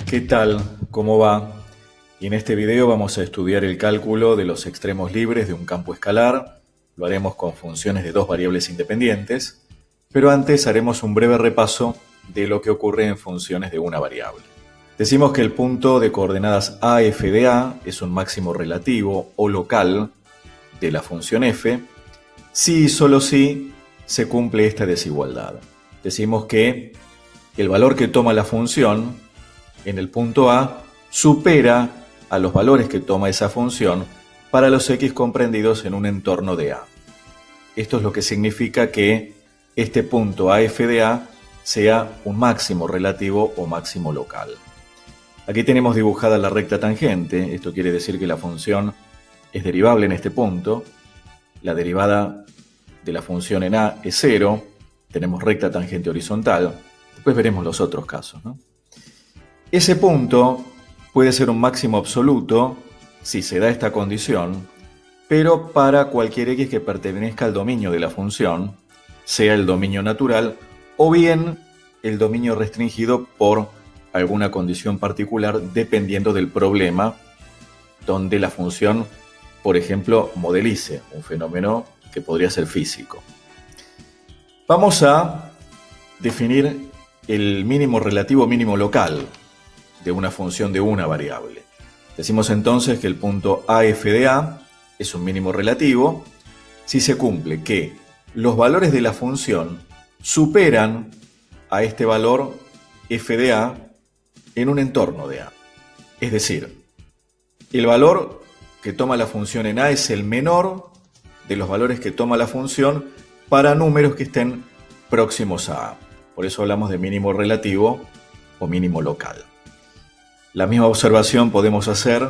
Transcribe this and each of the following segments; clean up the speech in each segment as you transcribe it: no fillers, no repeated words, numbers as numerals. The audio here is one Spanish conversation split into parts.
¿Qué tal? ¿Cómo va? Y en este video vamos a estudiar el cálculo de los extremos libres de un campo escalar. Lo haremos con funciones de dos variables independientes, pero antes haremos un breve repaso de lo que ocurre en funciones de una variable. Decimos que el punto de coordenadas a f de a es un máximo relativo o local de la función f si y solo si se cumple esta desigualdad. Decimos que el valor que toma la función en el punto A supera a los valores que toma esa función para los x comprendidos en un entorno de A. Esto es lo que significa que este punto AF de A sea un máximo relativo o máximo local. Aquí tenemos dibujada la recta tangente. Esto quiere decir que la función es derivable en este punto. La derivada de la función en A es 0. Tenemos recta tangente horizontal. Después veremos los otros casos, ¿no? Ese punto puede ser un máximo absoluto si se da esta condición, pero para cualquier x que pertenezca al dominio de la función, sea el dominio natural o bien el dominio restringido por alguna condición particular dependiendo del problema donde la función, por ejemplo, modelice un fenómeno que podría ser físico. Vamos a definir el mínimo relativo mínimo local de una función de una variable. Decimos entonces que el punto AF de A es un mínimo relativo si se cumple que los valores de la función superan a este valor f de A en un entorno de A. Es decir, el valor que toma la función en A es el menor de los valores que toma la función para números que estén próximos a A. Por eso hablamos de mínimo relativo o mínimo local. La misma observación podemos hacer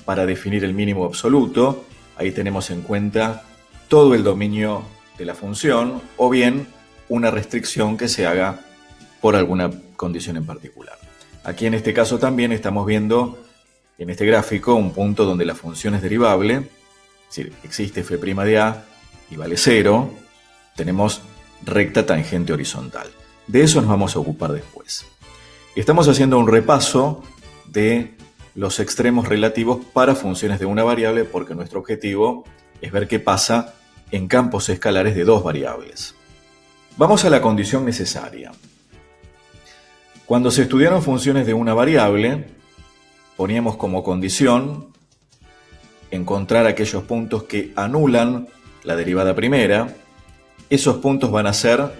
para definir el mínimo absoluto. Ahí tenemos en cuenta todo el dominio de la función o bien una restricción que se haga por alguna condición en particular. Aquí en este caso también estamos viendo en este gráfico un punto donde la función es derivable, es decir, existe f' de a y vale 0. Tenemos recta tangente horizontal. De eso nos vamos a ocupar después. Estamos haciendo un repaso de los extremos relativos para funciones de una variable porque nuestro objetivo es ver qué pasa en campos escalares de dos variables. Vamos a la condición necesaria. Cuando se estudiaron funciones de una variable, poníamos como condición encontrar aquellos puntos que anulan la derivada primera. Esos puntos van a ser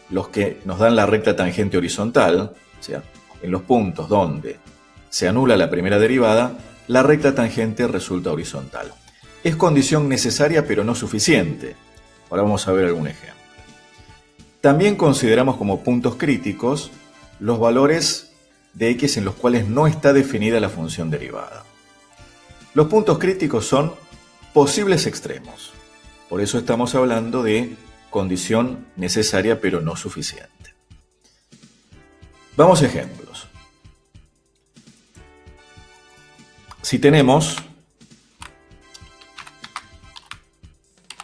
los que nos dan la recta tangente horizontal, o sea, en los puntos donde se anula la primera derivada, la recta tangente resulta horizontal. Es condición necesaria pero no suficiente. Ahora vamos a ver algún ejemplo. También consideramos como puntos críticos los valores de x en los cuales no está definida la función derivada. Los puntos críticos son posibles extremos. Por eso estamos hablando de condición necesaria pero no suficiente. Vamos a ejemplos. Si tenemos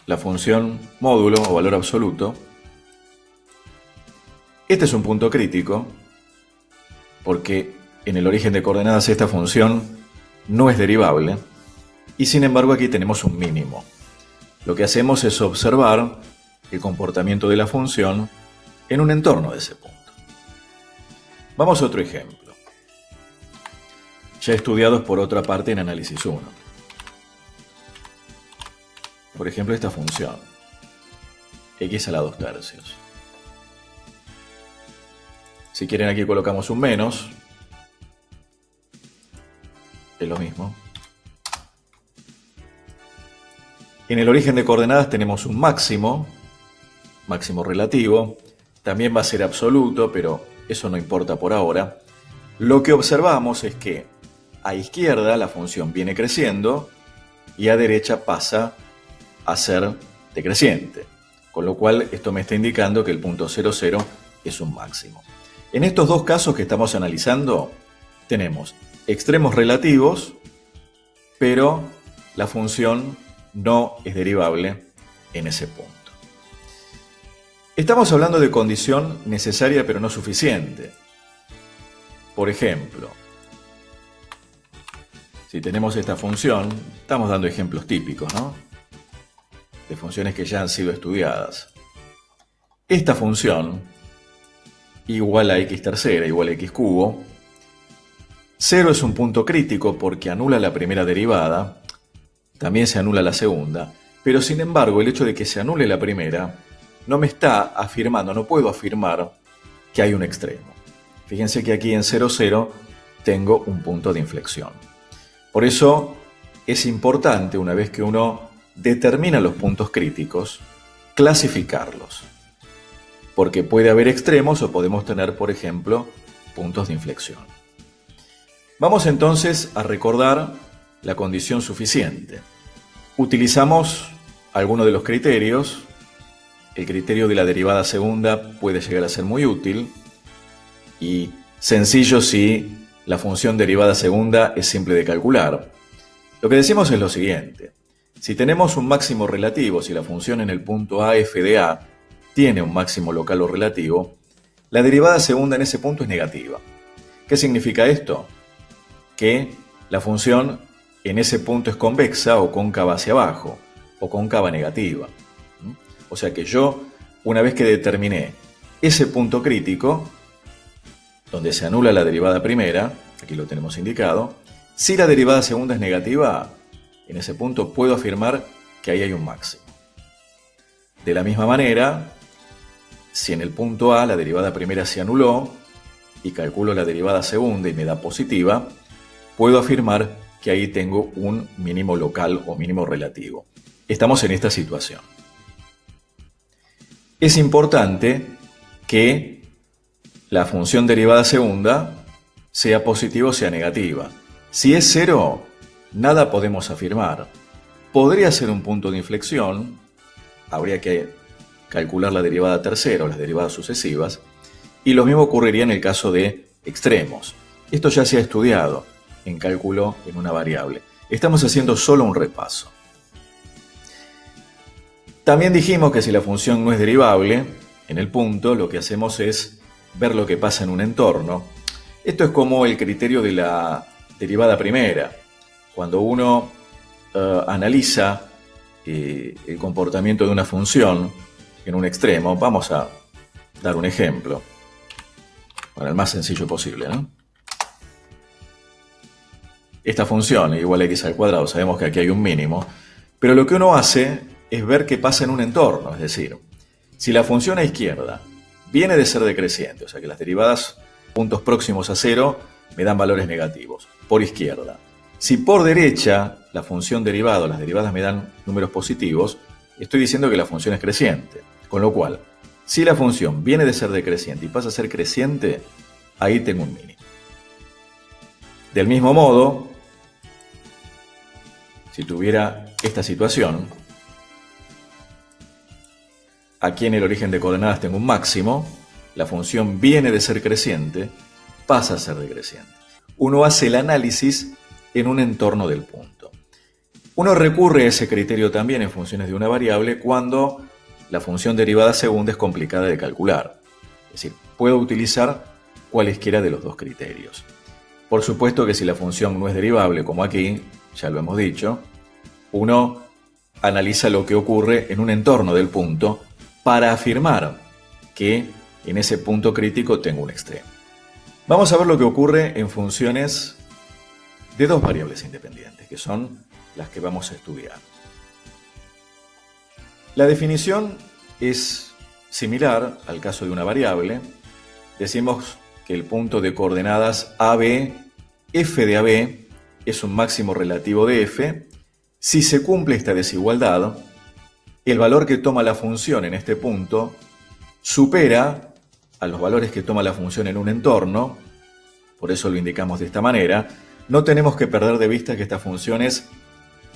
la función módulo o valor absoluto, este es un punto crítico porque en el origen de coordenadas esta función no es derivable y sin embargo aquí tenemos un mínimo. Lo que hacemos es observar el comportamiento de la función en un entorno de ese punto. Vamos a otro ejemplo, ya estudiados por otra parte en análisis 1. Por ejemplo, esta función, x a la 2/3. Si quieren aquí colocamos un menos, es lo mismo. En el origen de coordenadas tenemos un máximo relativo, también va a ser absoluto, pero eso no importa por ahora. Lo que observamos es que a izquierda la función viene creciendo y a derecha pasa a ser decreciente, con lo cual esto me está indicando que el punto 0, 0 es un máximo. En estos dos casos que estamos analizando tenemos extremos relativos, pero la función no es derivable en ese punto. Estamos hablando de condición necesaria pero no suficiente. Por ejemplo, Si tenemos esta función, estamos dando ejemplos típicos, ¿no? De funciones que ya han sido estudiadas. Esta función, igual a x tercera, igual a x cubo, 0 es un punto crítico porque anula la primera derivada, también se anula la segunda, pero sin embargo el hecho de que se anule la primera no me está afirmando, no puedo afirmar que hay un extremo. Fíjense que aquí en 0, 0 tengo un punto de inflexión. Por eso es importante, una vez que uno determina los puntos críticos, clasificarlos. Porque puede haber extremos o podemos tener, por ejemplo, puntos de inflexión. Vamos entonces a recordar la condición suficiente. Utilizamos algunos de los criterios. El criterio de la derivada segunda puede llegar a ser muy útil y sencillo si la función derivada segunda es simple de calcular. Lo que decimos es lo siguiente. Si tenemos un máximo relativo, si la función en el punto A f de A tiene un máximo local o relativo, la derivada segunda en ese punto es negativa. ¿Qué significa esto? Que la función en ese punto es convexa o cóncava hacia abajo, o cóncava negativa. O sea que yo, una vez que determiné ese punto crítico, donde se anula la derivada primera, aquí lo tenemos indicado, si la derivada segunda es negativa, en ese punto puedo afirmar que ahí hay un máximo. De la misma manera, si en el punto A la derivada primera se anuló y calculo la derivada segunda y me da positiva, puedo afirmar que ahí tengo un mínimo local o mínimo relativo. Estamos en esta situación. Es importante que la función derivada segunda sea positiva o sea negativa. Si es 0, nada podemos afirmar. Podría ser un punto de inflexión, habría que calcular la derivada tercera o las derivadas sucesivas, y lo mismo ocurriría en el caso de extremos. Esto ya se ha estudiado en cálculo en una variable. Estamos haciendo solo un repaso. También dijimos que si la función no es derivable, en el punto lo que hacemos es ver lo que pasa en un entorno. Esto es como el criterio de la derivada primera. Cuando uno analiza el comportamiento de una función en un extremo, vamos a dar un ejemplo, para el más sencillo posible, ¿no? Esta función igual a x al cuadrado, sabemos que aquí hay un mínimo, pero lo que uno hace es ver qué pasa en un entorno, es decir, si la función a izquierda viene de ser decreciente, o sea que las derivadas puntos próximos a 0 me dan valores negativos, por izquierda. Si por derecha la función derivada o las derivadas me dan números positivos, estoy diciendo que la función es creciente, con lo cual, si la función viene de ser decreciente y pasa a ser creciente, ahí tengo un mínimo. Del mismo modo, si tuviera esta situación, aquí en el origen de coordenadas tengo un máximo, la función viene de ser creciente, pasa a ser decreciente. Uno hace el análisis en un entorno del punto. Uno recurre a ese criterio también en funciones de una variable cuando la función derivada segunda es complicada de calcular. Es decir, puedo utilizar cualesquiera de los dos criterios. Por supuesto que si la función no es derivable, como aquí, ya lo hemos dicho, uno analiza lo que ocurre en un entorno del punto para afirmar que en ese punto crítico tengo un extremo. Vamos a ver lo que ocurre en funciones de dos variables independientes, que son las que vamos a estudiar. La definición es similar al caso de una variable. Decimos que el punto de coordenadas AB, f de AB, es un máximo relativo de f. Si se cumple esta desigualdad, el valor que toma la función en este punto supera a los valores que toma la función en un entorno, por eso lo indicamos de esta manera. No tenemos que perder de vista que estas funciones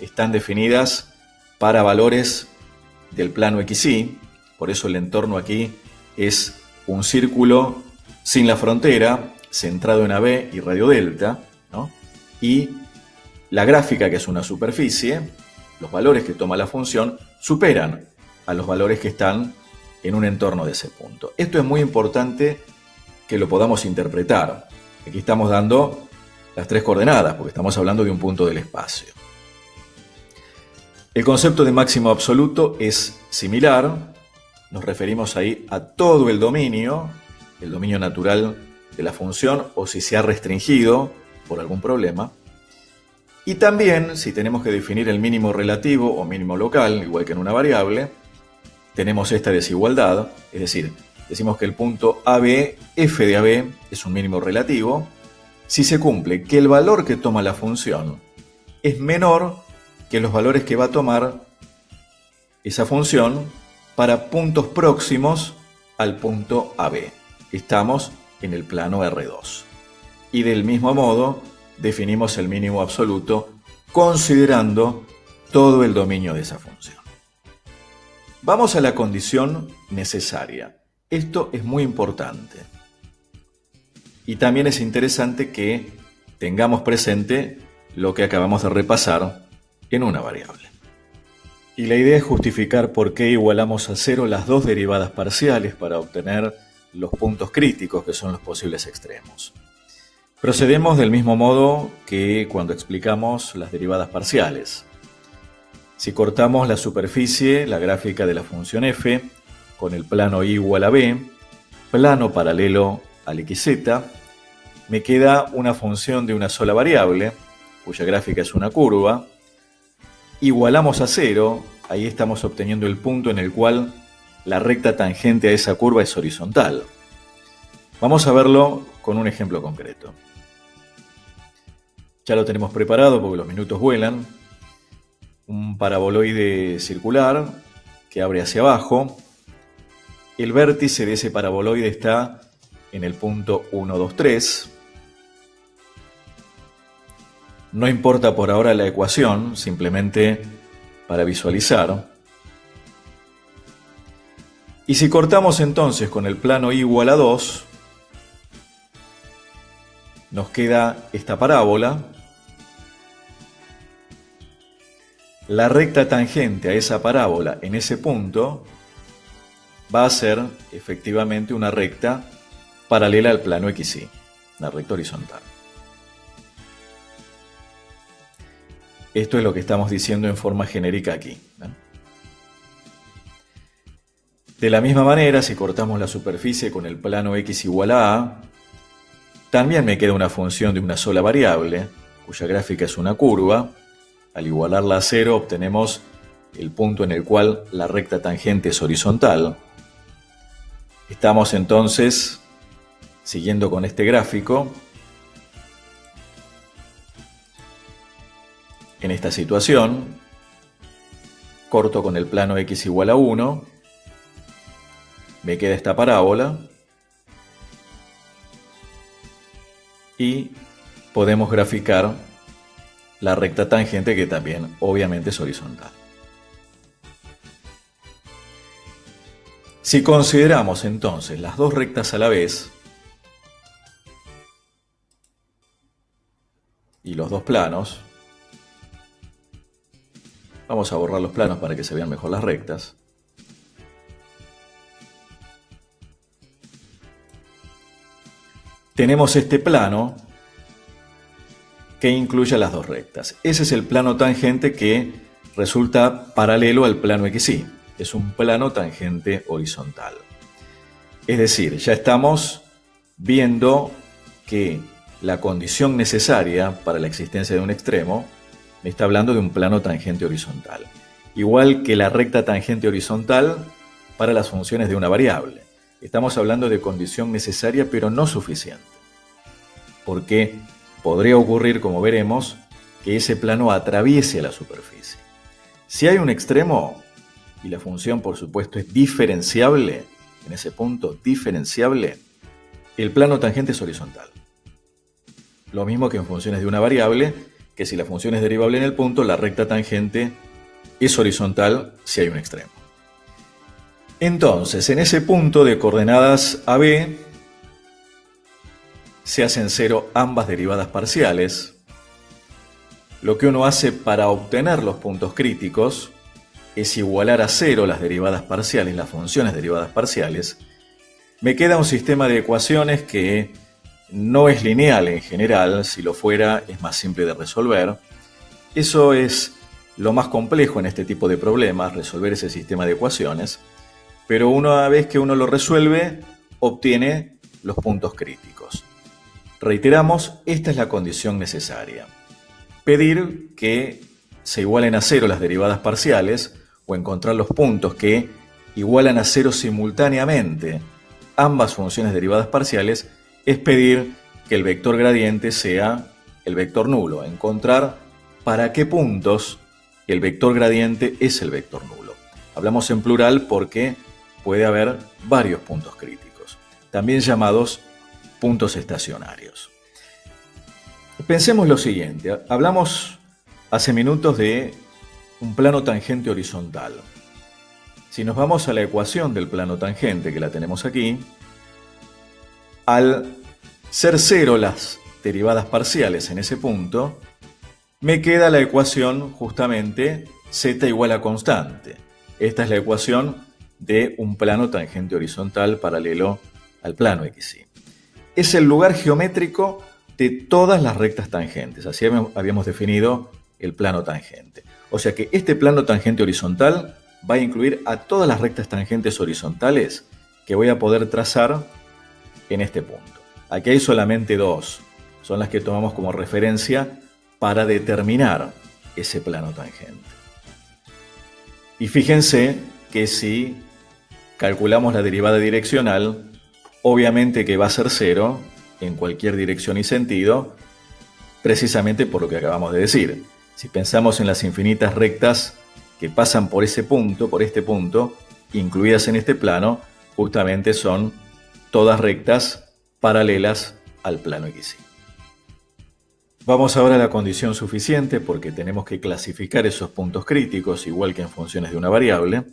están definidas para valores del plano XY, por eso el entorno aquí es un círculo sin la frontera, centrado en AB y radio delta, ¿no? Y la gráfica, que es una superficie, los valores que toma la función superan a los valores que están en un entorno de ese punto. Esto es muy importante que lo podamos interpretar. Aquí estamos dando las tres coordenadas, porque estamos hablando de un punto del espacio. El concepto de máximo absoluto es similar, nos referimos ahí a todo el dominio natural de la función, o si se ha restringido por algún problema. Y también, si tenemos que definir el mínimo relativo o mínimo local, igual que en una variable, tenemos esta desigualdad, es decir, decimos que el punto AB, f de AB, es un mínimo relativo, si se cumple que el valor que toma la función es menor que los valores que va a tomar esa función para puntos próximos al punto AB. Estamos en el plano R2. Y del mismo modo, definimos el mínimo absoluto considerando todo el dominio de esa función. Vamos a la condición necesaria. Esto es muy importante. Y también es interesante que tengamos presente lo que acabamos de repasar en una variable. Y la idea es justificar por qué igualamos a cero las dos derivadas parciales para obtener los puntos críticos, que son los posibles extremos. Procedemos del mismo modo que cuando explicamos las derivadas parciales. Si cortamos la superficie, la gráfica de la función f, con el plano y igual a b, plano paralelo al xz, me queda una función de una sola variable, cuya gráfica es una curva. Igualamos a cero, ahí estamos obteniendo el punto en el cual la recta tangente a esa curva es horizontal. Vamos a verlo con un ejemplo concreto. Ya lo tenemos preparado porque los minutos vuelan. Un paraboloide circular que abre hacia abajo. El vértice de ese paraboloide está en el punto 1, 2, 3. No importa por ahora la ecuación, simplemente para visualizar. Y si cortamos entonces con el plano y igual a 2, nos queda esta parábola. La recta tangente a esa parábola en ese punto va a ser efectivamente una recta paralela al plano XY, una recta horizontal. Esto es lo que estamos diciendo en forma genérica aquí. De la misma manera, si cortamos la superficie con el plano x igual a, también me queda una función de una sola variable, cuya gráfica es una curva. Al igualarla a cero obtenemos el punto en el cual la recta tangente es horizontal. Estamos entonces, siguiendo con este gráfico, en esta situación, corto con el plano x igual a 1, me queda esta parábola y podemos graficar la recta tangente, que también obviamente es horizontal. Si consideramos entonces las dos rectas a la vez y los dos planos, vamos a borrar los planos para que se vean mejor las rectas. Tenemos este plano que incluye las dos rectas. Ese es el plano tangente que resulta paralelo al plano XY. Es un plano tangente horizontal. Es decir, ya estamos viendo que la condición necesaria para la existencia de un extremo me está hablando de un plano tangente horizontal. Igual que la recta tangente horizontal para las funciones de una variable. Estamos hablando de condición necesaria pero no suficiente. Porque podría ocurrir, como veremos, que ese plano atraviese la superficie. Si hay un extremo, y la función por supuesto es diferenciable, en ese punto diferenciable, el plano tangente es horizontal. Lo mismo que en funciones de una variable, que si la función es derivable en el punto, la recta tangente es horizontal si hay un extremo. Entonces, en ese punto de coordenadas AB, se hacen cero ambas derivadas parciales. Lo que uno hace para obtener los puntos críticos es igualar a cero las derivadas parciales, las funciones derivadas parciales. Me queda un sistema de ecuaciones que no es lineal en general, si lo fuera es más simple de resolver. Eso es lo más complejo en este tipo de problemas, resolver ese sistema de ecuaciones, pero una vez que uno lo resuelve, obtiene los puntos críticos. Reiteramos, esta es la condición necesaria. Pedir que se igualen a cero las derivadas parciales o encontrar los puntos que igualan a cero simultáneamente ambas funciones derivadas parciales es pedir que el vector gradiente sea el vector nulo, encontrar para qué puntos el vector gradiente es el vector nulo. Hablamos en plural porque puede haber varios puntos críticos, también llamados puntos estacionarios. Pensemos lo siguiente, hablamos hace minutos de un plano tangente horizontal. Si nos vamos a la ecuación del plano tangente, que la tenemos aquí, al ser cero las derivadas parciales en ese punto, me queda la ecuación justamente z igual a constante. Esta es la ecuación de un plano tangente horizontal paralelo al plano XY. Es el lugar geométrico de todas las rectas tangentes. Así habíamos definido el plano tangente. O sea que este plano tangente horizontal va a incluir a todas las rectas tangentes horizontales que voy a poder trazar en este punto. Aquí hay solamente dos, son las que tomamos como referencia para determinar ese plano tangente. Y fíjense que si calculamos la derivada direccional, obviamente que va a ser cero en cualquier dirección y sentido, precisamente por lo que acabamos de decir. Si pensamos en las infinitas rectas que pasan por ese punto, por este punto, incluidas en este plano, justamente son todas rectas paralelas al plano XY. Vamos ahora a la condición suficiente porque tenemos que clasificar esos puntos críticos igual que en funciones de una variable.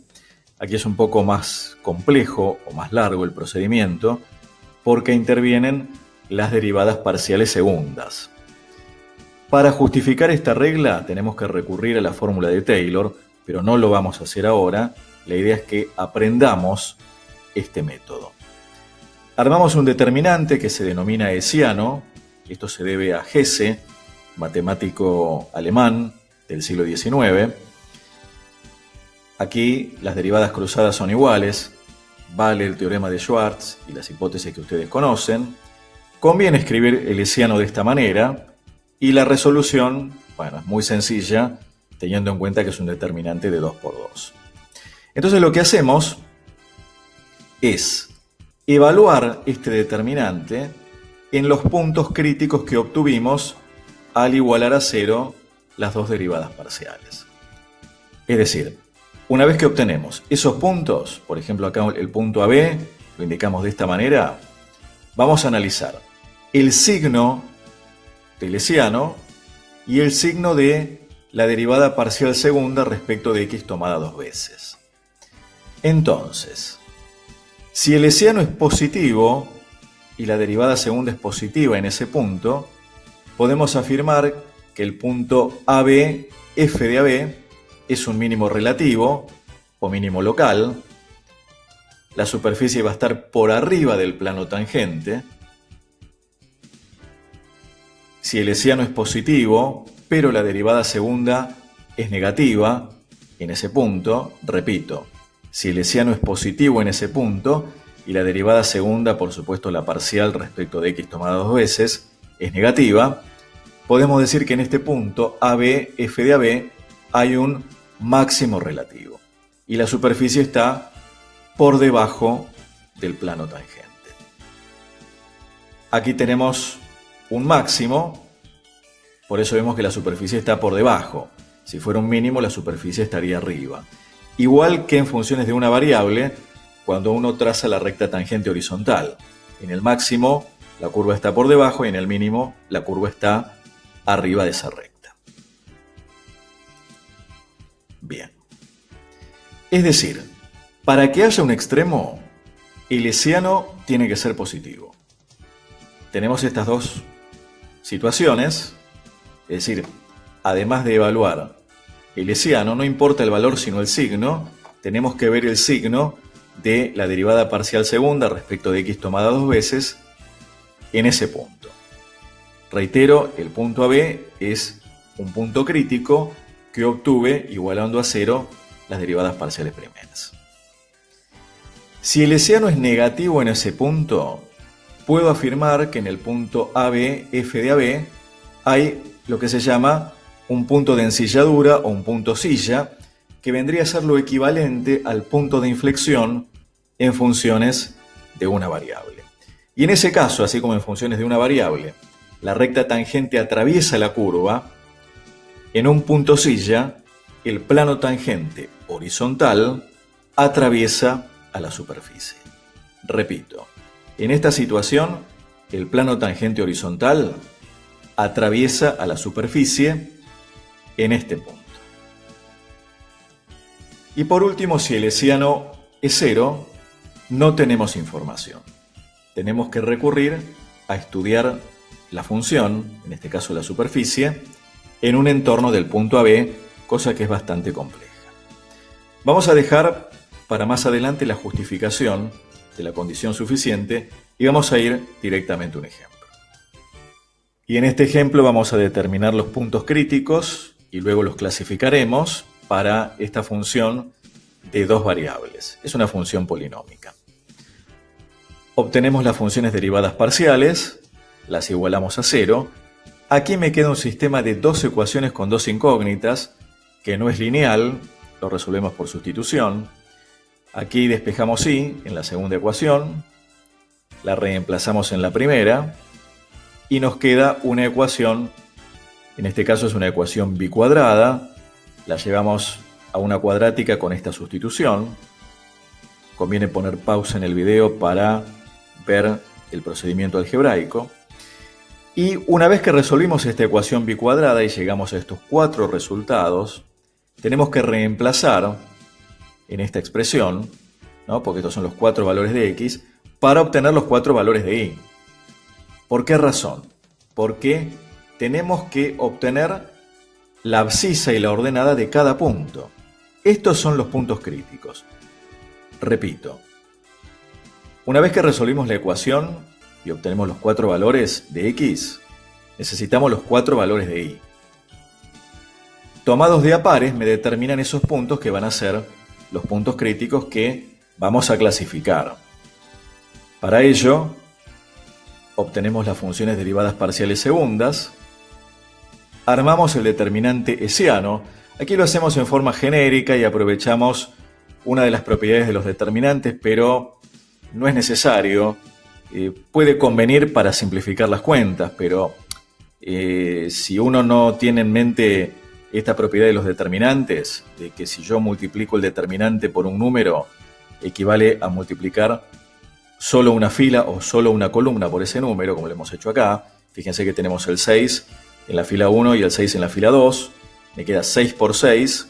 Aquí es un poco más complejo o más largo el procedimiento porque intervienen las derivadas parciales segundas. Para justificar esta regla tenemos que recurrir a la fórmula de Taylor, pero no lo vamos a hacer ahora. La idea es que aprendamos este método. Armamos un determinante que se denomina hessiano. Esto se debe a Hesse, matemático alemán del siglo XIX. Aquí las derivadas cruzadas son iguales. Vale el teorema de Schwarz y las hipótesis que ustedes conocen. Conviene escribir el hessiano de esta manera y la resolución, bueno, es muy sencilla teniendo en cuenta que es un determinante de 2 por 2. Entonces lo que hacemos es evaluar este determinante en los puntos críticos que obtuvimos al igualar a cero las dos derivadas parciales. Es decir, una vez que obtenemos esos puntos, por ejemplo acá el punto AB, lo indicamos de esta manera, vamos a analizar el signo del hessiano y el signo de la derivada parcial segunda respecto de x tomada dos veces. Entonces, si el hessiano es positivo y la derivada segunda es positiva en ese punto, podemos afirmar que el punto AB, f de AB, es un mínimo relativo o mínimo local. La superficie va a estar por arriba del plano tangente. Si el hessiano es positivo, pero la derivada segunda es negativa en ese punto, repito, si el hessiano es positivo en ese punto y la derivada segunda, por supuesto la parcial respecto de x tomada dos veces, es negativa, podemos decir que en este punto AB, f de AB, hay un máximo relativo y la superficie está por debajo del plano tangente. Aquí tenemos un máximo, por eso vemos que la superficie está por debajo. Si fuera un mínimo, la superficie estaría arriba. Igual que en funciones de una variable, cuando uno traza la recta tangente horizontal. En el máximo, la curva está por debajo y en el mínimo, la curva está arriba de esa recta. Bien. Es decir, para que haya un extremo, el hessiano tiene que ser positivo. Tenemos estas dos situaciones, es decir, además de evaluar el hessiano, no importa el valor sino el signo, tenemos que ver el signo de la derivada parcial segunda respecto de x tomada dos veces en ese punto. Reitero, el punto AB es un punto crítico que obtuve igualando a cero las derivadas parciales primeras. Si el hesiano es negativo en ese punto, puedo afirmar que en el punto AB, F de AB, hay lo que se llama un punto de ensilladura o un punto silla, que vendría a ser lo equivalente al punto de inflexión en funciones de una variable. Y en ese caso, así como en funciones de una variable, la recta tangente atraviesa la curva, en un punto silla, el plano tangente horizontal atraviesa a la superficie. Repito, en esta situación, el plano tangente horizontal atraviesa a la superficie en este punto. Y por último, si el hesiano es cero, no tenemos información. Tenemos que recurrir a estudiar la función, en este caso la superficie, en un entorno del punto AB, cosa que es bastante compleja. Vamos a dejar para más adelante la justificación de la condición suficiente y vamos a ir directamente a un ejemplo. Y en este ejemplo vamos a determinar los puntos críticos y luego los clasificaremos para esta función de dos variables. Es una función polinómica. Obtenemos las funciones derivadas parciales, las igualamos a cero. Aquí me queda un sistema de dos ecuaciones con dos incógnitas, que no es lineal, lo resolvemos por sustitución. Aquí despejamos y en la segunda ecuación, la reemplazamos en la primera y nos queda una ecuación, en este caso es una ecuación bicuadrada, la llevamos a una cuadrática con esta sustitución. Conviene poner pausa en el video para ver el procedimiento algebraico. Y una vez que resolvimos esta ecuación bicuadrada y llegamos a estos cuatro resultados, tenemos que reemplazar en esta expresión, ¿no? Porque estos son los cuatro valores de x, para obtener los cuatro valores de y. ¿Por qué razón? Porque tenemos que obtener la abscisa y la ordenada de cada punto. Estos son los puntos críticos. Repito, una vez que resolvimos la ecuación y obtenemos los cuatro valores de x, necesitamos los cuatro valores de y. Tomados de a pares me determinan esos puntos que van a ser los puntos críticos que vamos a clasificar. Para ello, obtenemos las funciones derivadas parciales segundas, armamos el determinante hesiano. Aquí lo hacemos en forma genérica y aprovechamos una de las propiedades de los determinantes, pero no es necesario. Puede convenir para simplificar las cuentas, pero si uno no tiene en mente esta propiedad de los determinantes, de que si yo multiplico el determinante por un número, equivale a multiplicar solo una fila o solo una columna por ese número, como lo hemos hecho acá. Fíjense que tenemos el 6 en la fila 1 y el 6 en la fila 2. Me queda 6 por 6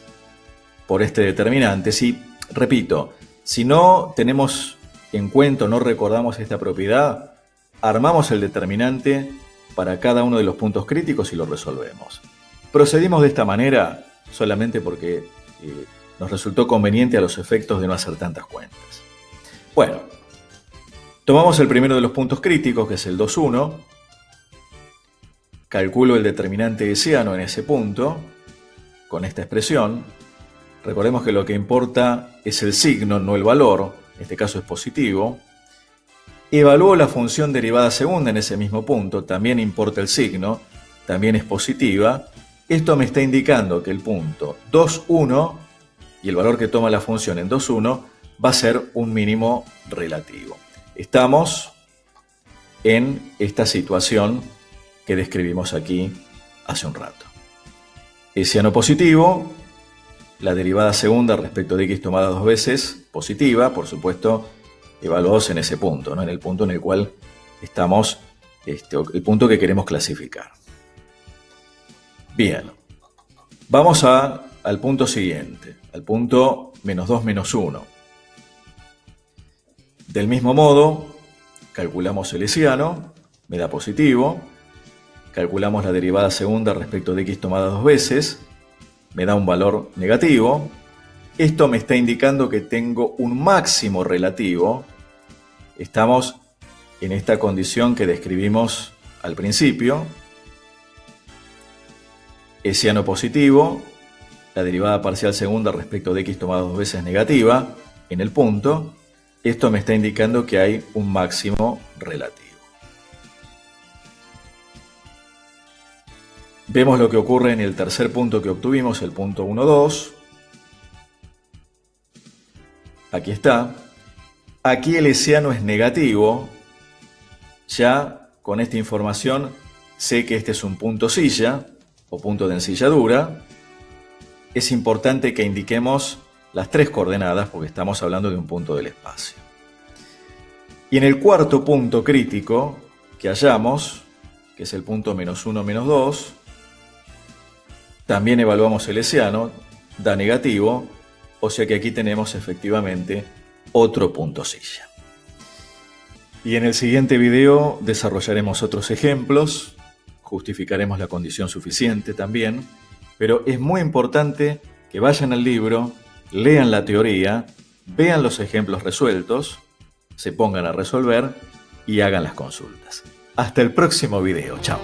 por este determinante. Sí, repito, si no tenemos en cuenta, no recordamos esta propiedad, armamos el determinante para cada uno de los puntos críticos y lo resolvemos. Procedimos de esta manera solamente porque nos resultó conveniente a los efectos de no hacer tantas cuentas. Bueno, tomamos el primero de los puntos críticos, que es el 2, 1. Calculo el determinante hesiano en ese punto, con esta expresión. Recordemos que lo que importa es el signo, no el valor. En este caso es positivo. Evalúo la función derivada segunda en ese mismo punto. También importa el signo, también es positiva. Esto me está indicando que el punto 2, 1 y el valor que toma la función en 2, 1 va a ser un mínimo relativo. Estamos en esta situación que describimos aquí hace un rato. Hesiano positivo, la derivada segunda respecto de x tomada dos veces, positiva, por supuesto, evaluados en ese punto, ¿no? En el punto en el cual estamos, el punto que queremos clasificar. Bien, vamos al punto siguiente, al punto menos 2, menos 1. Del mismo modo, calculamos el hesiano, me da positivo. Calculamos la derivada segunda respecto de x tomada dos veces, me da un valor negativo. Esto me está indicando que tengo un máximo relativo. Estamos en esta condición que describimos al principio, hesiano positivo, la derivada parcial segunda respecto de x tomada 2 veces negativa, en el punto, esto me está indicando que hay un máximo relativo. Vemos lo que ocurre en el tercer punto que obtuvimos, el punto 1, 2. Aquí está. Aquí el hesiano es negativo. Ya con esta información sé que este es un punto silla o punto de ensilladura. Es importante que indiquemos las 3 coordenadas porque estamos hablando de un punto del espacio. Y en el cuarto punto crítico que hallamos, que es el punto -1, -2, también evaluamos el hesiano, da negativo, o sea que aquí tenemos efectivamente otro punto silla. Y en el siguiente video desarrollaremos otros ejemplos, justificaremos la condición suficiente también, pero es muy importante que vayan al libro, lean la teoría, vean los ejemplos resueltos, se pongan a resolver y hagan las consultas. Hasta el próximo video. Chao.